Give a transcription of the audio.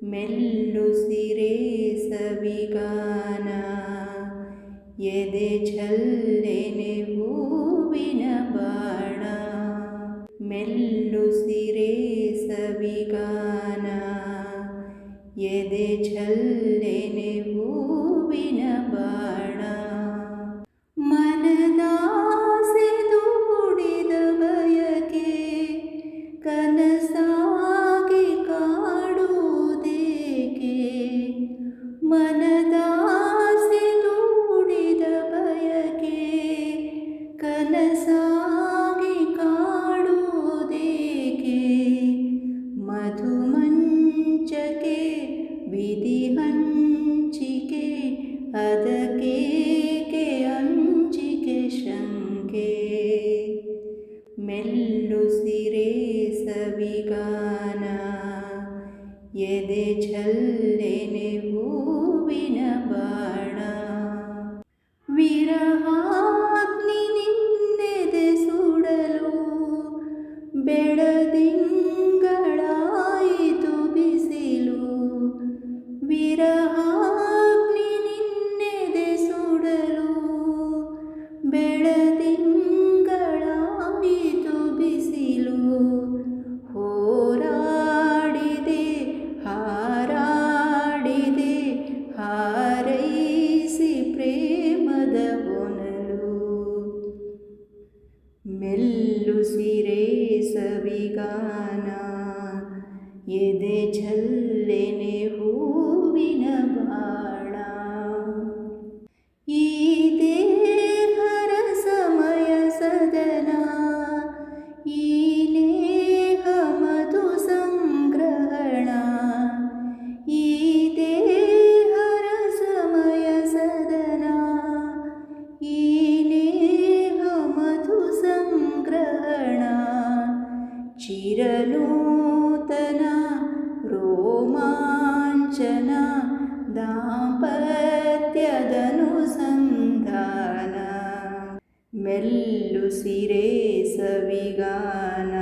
ಮೆಲ್ಲುಸಿರೆ ಸವಿಗಾನ ಎದೆ ಛಲ್ಲೆನೆ ಹೂವಿನ ಬಾಣ. ಮೆಲ್ಲುಸಿರೆ ಸವಿಗಾನ ಎದೆ ಛಲ್ಲೆನೆ ಹೂವಿನ ಬಾಣ. ಮನದಾಸೆ ದೂಡಿದ ಬಯಕೆ ಕನಸಾಗಿ ಕಾಡುವುದೇಕೆ. ಮನದಾಸೆ ದೂಡಿದ ಬಯಕೆ ಕನಸಾಗಿ ಕಾಡುವುದೇಕೆ. ಮಧುಮಂಚಕೆ ವಿಧಿ ಹಂಚಿಕೆ ಅದಕ್ಕೇಕೆ ಅಂಜಿಕೆ ಶಂಕೆ. ಮೆಲ್ಲುಸಿರೆ ಸವಿಗಾನ ಎದೆ ಛಲ್ಲೆನೆ ಹೂವಿನ ಬಾಣ. ವಿರಹಾಗ್ನಿ ನಿನ್ನೆದೆ ಸುಡಲು ಬೆಳದಿಂಗಳಾಯಿತು ಬಿಸಿಲು. ವಿರಹಾಗ್ನಿ ನಿನ್ನೆದೆ ಸುಡಲು ಬೆಳದಿಂಗಳಾಯಿತು ಬಿಸಿಲು. ಹೋರಾಡಿದೆ ಹಾರಾಡಿದೆ ಹಾರೈಸಿ ಪ್ರೇಮದ ಹೊನಲು. ಮೆಲ್ಲುಸಿರೆ ಸವಿಗಾನ ಎದೆ ಛಲ್ಲೆನೆ ಹೂವಿನ ಬಾಣ. ಈ ದೇಹರ ಸಮಯ ಸದನ ಈ ನೇಹ ಮಧು ಸಂಗ್ರಹಣ. ಈ ದೇಹರ ಸಮಯ ಸದನ ಈ ನೇಹ ಮಧು ಸಂಗ್ರಹಣ. ಚಿರನೂತನ ರೋಮಾಂಚನ ದಾಂಪತ್ಯದನುಸಂಧಾನ. ಮೆಲ್ಲುಸಿರೆ ಸವಿಗಾನ